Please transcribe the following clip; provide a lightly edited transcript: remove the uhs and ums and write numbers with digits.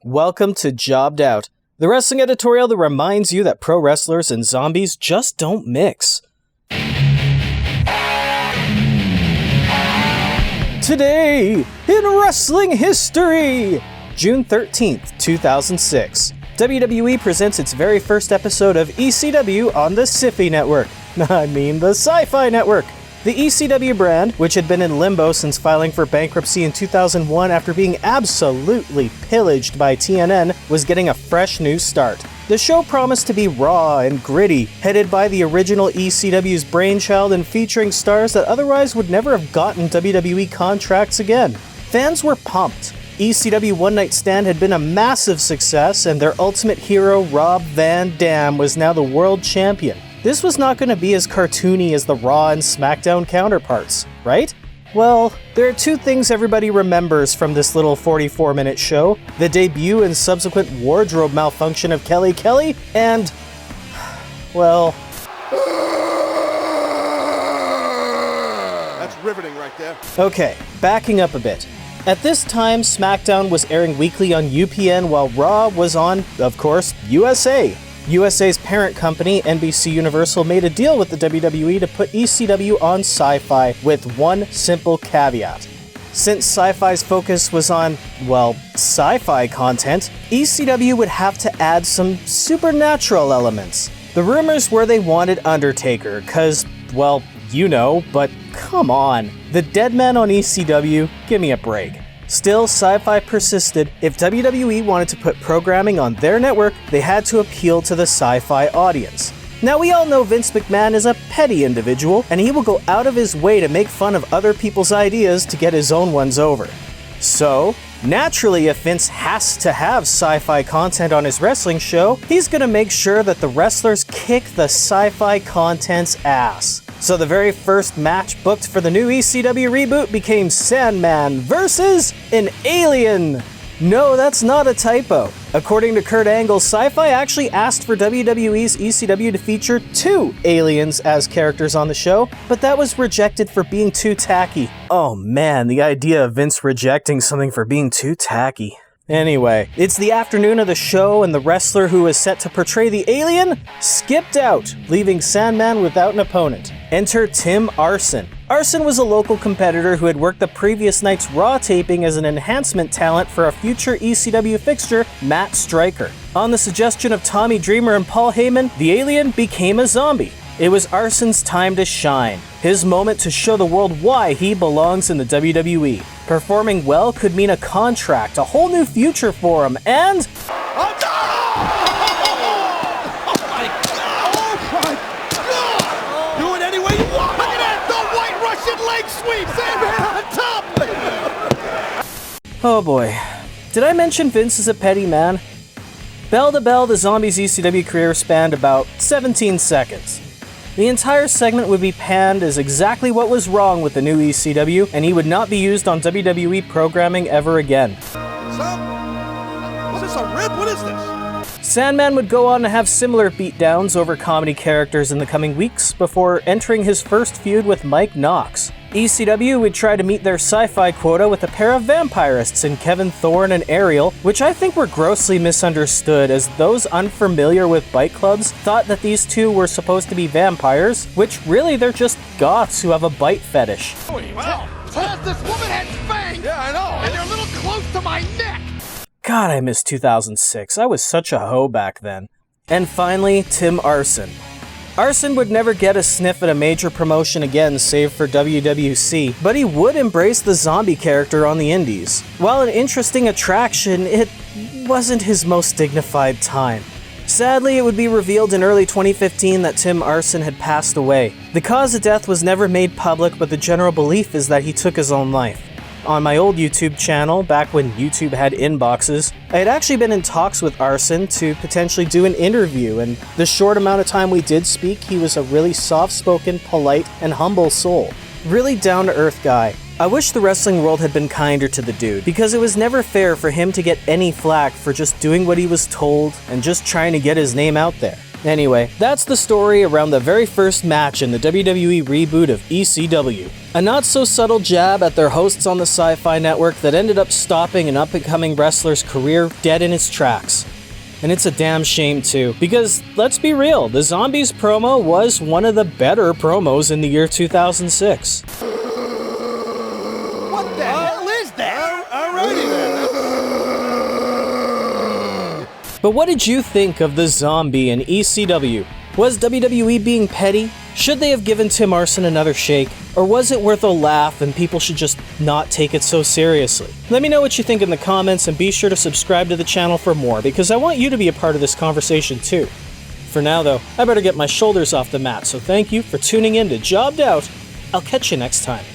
Welcome to Jobbed Out, the wrestling editorial that reminds you that pro wrestlers and zombies just don't mix. Today, in wrestling history, June 13th, 2006, WWE presents its very first episode of ECW on the Sci-Fi Network. I mean the Sci-Fi Network. The ECW brand, which had been in limbo since filing for bankruptcy in 2001 after being absolutely pillaged by TNN, was getting a fresh new start. The show promised to be raw and gritty, headed by the original ECW's brainchild and featuring stars that otherwise would never have gotten WWE contracts again. Fans were pumped. ECW One Night Stand had been a massive success, and their ultimate hero, Rob Van Dam, was now the world champion. This was not going to be as cartoony as the Raw and SmackDown counterparts, right? Well, there are two things everybody remembers from this little 44-minute show: the debut and subsequent wardrobe malfunction of Kelly Kelly, and, well... That's riveting right there. Okay, backing up a bit. At this time, SmackDown was airing weekly on UPN while Raw was on, of course, USA. USA's parent company, NBC Universal, made a deal with the WWE to put ECW on Sci-Fi with one simple caveat. Since Sci-Fi's focus was on, well, sci-fi content, ECW would have to add some supernatural elements. The rumors were they wanted Undertaker, cause, well, you know, but come on. The dead man on ECW? Give me a break. Still, Sci-Fi persisted. If WWE wanted to put programming on their network, they had to appeal to the Sci-Fi audience. Now, we all know Vince McMahon is a petty individual, and he will go out of his way to make fun of other people's ideas to get his own ones over. So, naturally, if Vince has to have sci-fi content on his wrestling show, he's gonna make sure that the wrestlers kick the sci-fi content's ass. So the very first match booked for the new ECW reboot became Sandman versus an alien. No, that's not a typo. According to Kurt Angle, Sci-Fi actually asked for WWE's ECW to feature two aliens as characters on the show, but that was rejected for being too tacky. Oh man, the idea of Vince rejecting something for being too tacky. Anyway, it's the afternoon of the show, and the wrestler who was set to portray the alien skipped out, leaving Sandman without an opponent. Enter Tim Arson. Arson was a local competitor who had worked the previous night's Raw taping as an enhancement talent for a future ECW fixture, Matt Striker. On the suggestion of Tommy Dreamer and Paul Heyman, the alien became a zombie. It was Arson's time to shine, his moment to show the world why he belongs in the WWE. Performing well could mean a contract, a whole new future for him, and... Oh, my God! Do it any way you want! Look at that! The White Russian leg sweep! Sandman on top! Oh boy. Did I mention Vince is a petty man? Bell to bell, the Zombie's ECW career spanned about 17 seconds. The entire segment would be panned as exactly what was wrong with the new ECW, and he would not be used on WWE programming ever again. What's up? Is this a rib? What is this? Sandman would go on to have similar beatdowns over comedy characters in the coming weeks before entering his first feud with Mike Knox. ECW would try to meet their sci-fi quota with a pair of vampirists in Kevin Thorne and Ariel, which I think were grossly misunderstood, as those unfamiliar with bite clubs thought that these two were supposed to be vampires, which really they're just goths who have a bite fetish. Wow! This woman has fangs! Yeah, I know! And they're a little close to my neck! God, I miss 2006. I was such a hoe back then. And finally, Tim Arson. Arson would never get a sniff at a major promotion again save for WWC, but he would embrace the zombie character on the indies. While an interesting attraction, it wasn't his most dignified time. Sadly, it would be revealed in early 2015 that Tim Arson had passed away. The cause of death was never made public, but the general belief is that he took his own life. On my old YouTube channel, back when YouTube had inboxes, I had actually been in talks with Arson to potentially do an interview, and the short amount of time we did speak, he was a really soft-spoken, polite, and humble soul. Really down-to-earth guy. I wish the wrestling world had been kinder to the dude, because it was never fair for him to get any flack for just doing what he was told and just trying to get his name out there. Anyway, that's the story around the very first match in the WWE reboot of ECW. A not-so-subtle jab at their hosts on the Sci-Fi Network that ended up stopping an up-and-coming wrestler's career dead in its tracks. And it's a damn shame too, because let's be real, the Zombies promo was one of the better promos in the year 2006. What the hell is that? Alrighty then. But what did you think of the Zombie in ECW? Was WWE being petty? Should they have given Tim Arson another shake? Or was it worth a laugh and people should just not take it so seriously? Let me know what you think in the comments and be sure to subscribe to the channel for more because I want you to be a part of this conversation too. For now though, I better get my shoulders off the mat, so thank you for tuning in to Jobbed Out. I'll catch you next time.